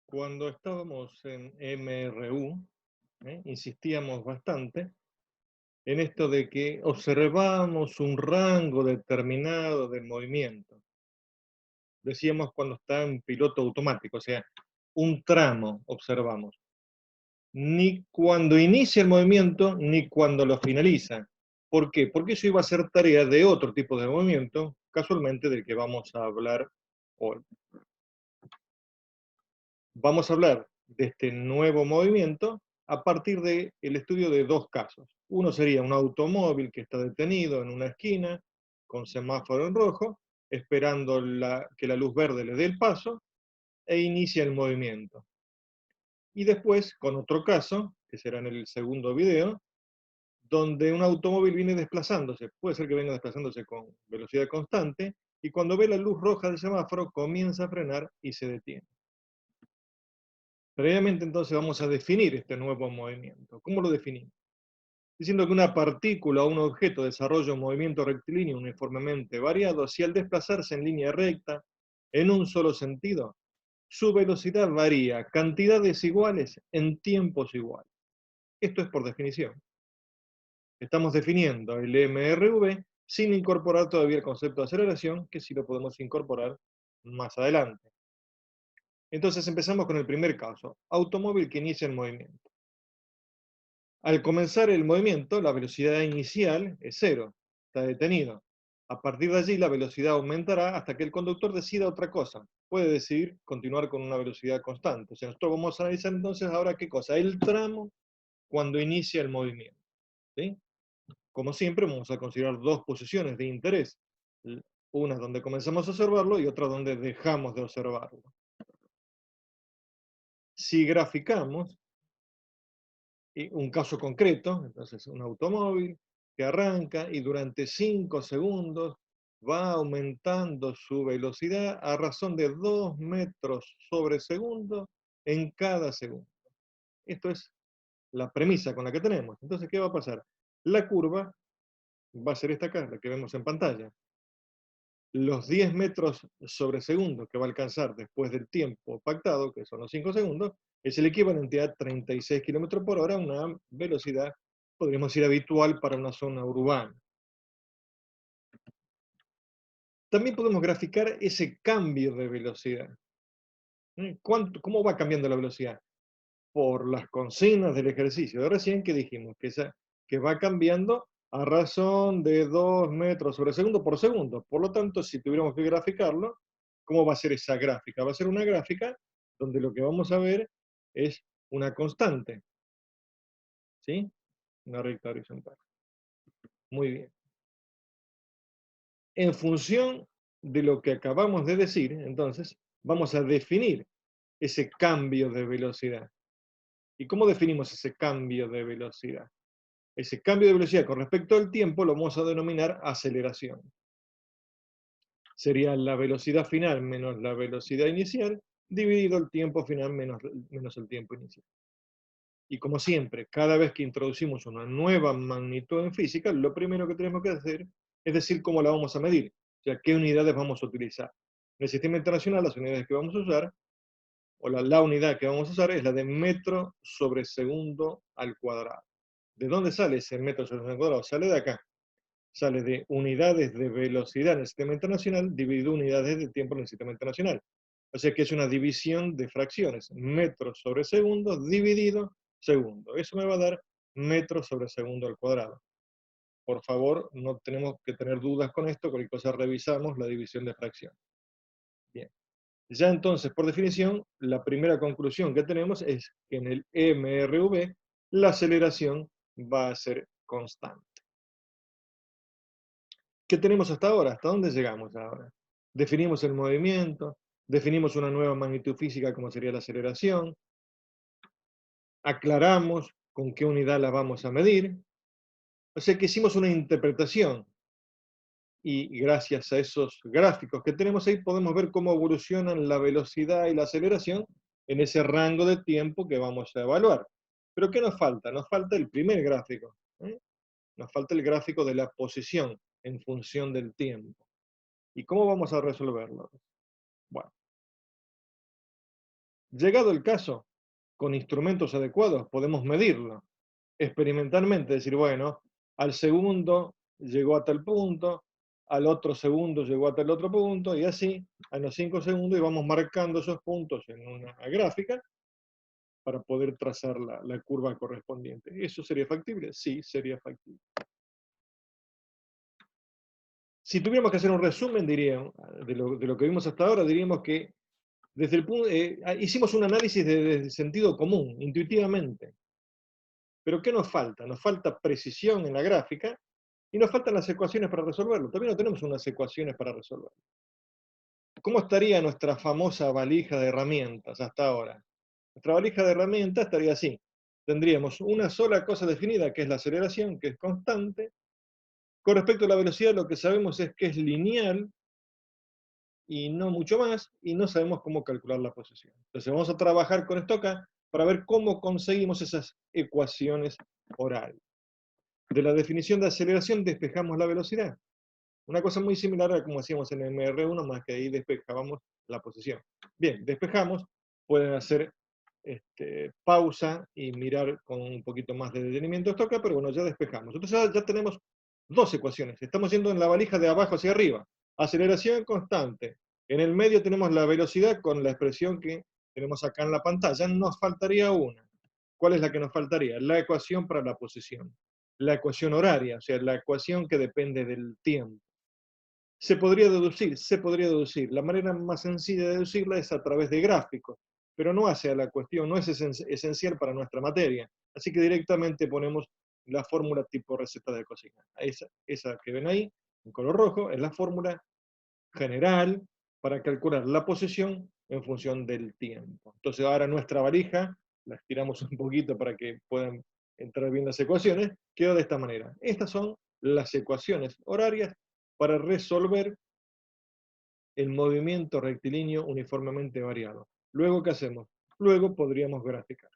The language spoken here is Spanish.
Cuando estábamos en MRU, insistíamos bastante en esto de que observamos un rango determinado de movimiento. Decíamos cuando está en piloto automático, o sea, un tramo observamos. Ni cuando inicia el movimiento, ni cuando lo finaliza. ¿Por qué? Porque eso iba a ser tarea de otro tipo de movimiento, casualmente del que vamos a hablar hoy. Vamos a hablar de este nuevo movimiento a partir del estudio de dos casos. Uno sería un automóvil que está detenido en una esquina con semáforo en rojo, esperando que la luz verde le dé el paso e inicia el movimiento. Y después, con otro caso, que será en el segundo video, donde un automóvil viene desplazándose, puede ser que venga desplazándose con velocidad constante, y cuando ve la luz roja del semáforo comienza a frenar y se detiene. Previamente entonces vamos a definir este nuevo movimiento. ¿Cómo lo definimos? Diciendo que una partícula o un objeto desarrolla un movimiento rectilíneo uniformemente variado si al desplazarse en línea recta, en un solo sentido, su velocidad varía cantidades iguales en tiempos iguales. Esto es por definición. Estamos definiendo el MRV sin incorporar todavía el concepto de aceleración, que sí lo podemos incorporar más adelante. Entonces empezamos con el primer caso, automóvil que inicia el movimiento. Al comenzar el movimiento, la velocidad inicial es cero, está detenido. A partir de allí, la velocidad aumentará hasta que el conductor decida otra cosa. Puede decidir continuar con una velocidad constante. O sea, nosotros vamos a analizar entonces ahora qué cosa, el tramo cuando inicia el movimiento. ¿Sí? Como siempre, vamos a considerar dos posiciones de interés. Una donde comenzamos a observarlo y otra donde dejamos de observarlo. Si graficamos, un caso concreto, entonces un automóvil que arranca y durante 5 segundos va aumentando su velocidad a razón de 2 metros sobre segundo en cada segundo. Esto es la premisa con la que tenemos. Entonces, ¿qué va a pasar? La curva va a ser esta acá, la que vemos en pantalla. Los 10 metros sobre segundo que va a alcanzar después del tiempo pactado, que son los 5 segundos, es el equivalente a 36 kilómetros por hora, una velocidad, podríamos decir, habitual para una zona urbana. También podemos graficar ese cambio de velocidad. ¿Cómo va cambiando la velocidad? Por las consignas del ejercicio de recién que dijimos, que va cambiando a razón de 2 metros sobre segundo por segundo. Por lo tanto, si tuviéramos que graficarlo, ¿cómo va a ser esa gráfica? Va a ser una gráfica donde lo que vamos a ver es una constante, ¿sí? Una recta horizontal. Muy bien. En función de lo que acabamos de decir, entonces, vamos a definir ese cambio de velocidad. ¿Y cómo definimos ese cambio de velocidad? Ese cambio de velocidad con respecto al tiempo lo vamos a denominar aceleración. Sería la velocidad final menos la velocidad inicial, dividido el tiempo final menos el tiempo inicial. Y como siempre, cada vez que introducimos una nueva magnitud en física, lo primero que tenemos que hacer es decir cómo la vamos a medir, o sea, qué unidades vamos a utilizar. En el sistema internacional, las unidades que vamos a usar, o la unidad que vamos a usar es la de metro sobre segundo al cuadrado. ¿De dónde sale ese metro sobre segundo al cuadrado? Sale de acá. Sale de unidades de velocidad en el sistema internacional dividido unidades de tiempo en el sistema internacional. O sea que es una división de fracciones, metros sobre segundo dividido segundo. Eso me va a dar metros sobre segundo al cuadrado. Por favor, no tenemos que tener dudas con esto, cualquier cosa revisamos la división de fracción. Bien. Ya entonces, por definición, la primera conclusión que tenemos es que en el MRV la aceleración va a ser constante. ¿Qué tenemos hasta ahora? ¿Hasta dónde llegamos ahora? Definimos el movimiento, definimos una nueva magnitud física como sería la aceleración, aclaramos con qué unidad la vamos a medir, o sea que hicimos una interpretación y gracias a esos gráficos que tenemos ahí podemos ver cómo evolucionan la velocidad y la aceleración en ese rango de tiempo que vamos a evaluar. Pero ¿qué nos falta? Nos falta el primer gráfico, ¿eh? Nos falta el gráfico de la posición en función del tiempo. ¿Y cómo vamos a resolverlo? Bueno, Llegado el caso, con instrumentos adecuados podemos medirlo experimentalmente, decir, bueno, al segundo llegó a tal punto, al otro segundo llegó a tal otro punto, y así a los 5 segundos y vamos marcando esos puntos en una gráfica para poder trazar la curva correspondiente. ¿Eso sería factible? Sí, sería factible. Si tuviéramos que hacer un resumen, diríamos, de lo que vimos hasta ahora, diríamos que desde el punto, hicimos un análisis de sentido común, intuitivamente. Pero ¿qué nos falta? Nos falta precisión en la gráfica y nos faltan las ecuaciones para resolverlo. Todavía no tenemos unas ecuaciones para resolverlo. ¿Cómo estaría nuestra famosa valija de herramientas hasta ahora? Nuestra valija de herramientas estaría así. Tendríamos una sola cosa definida, que es la aceleración, que es constante. Con respecto a la velocidad, lo que sabemos es que es lineal y no mucho más, y no sabemos cómo calcular la posición. Entonces vamos a trabajar con esto acá para ver cómo conseguimos esas ecuaciones orales. De la definición de aceleración despejamos la velocidad. Una cosa muy similar a como hacíamos en MR1, más que ahí despejábamos la posición. Bien, despejamos, pueden hacer pausa y mirar con un poquito más de detenimiento esto acá, pero bueno, ya despejamos. Entonces ya tenemos dos ecuaciones. Estamos yendo en la valija de abajo hacia arriba. Aceleración constante. En el medio tenemos la velocidad con la expresión que tenemos acá en la pantalla. Nos faltaría una. ¿Cuál es la que nos faltaría? La ecuación para la posición. La ecuación horaria, o sea, la ecuación que depende del tiempo. Se podría deducir. La manera más sencilla de deducirla es a través de gráficos, pero no hace a la cuestión, no es esencial para nuestra materia. Así que directamente ponemos la fórmula tipo receta de cocina. Esa que ven ahí, en color rojo, es la fórmula general para calcular la posición en función del tiempo. Entonces ahora nuestra varija, la estiramos un poquito para que puedan entrar bien las ecuaciones, quedó de esta manera. Estas son las ecuaciones horarias para resolver el movimiento rectilíneo uniformemente variado. Luego, ¿qué hacemos? Luego podríamos graficar.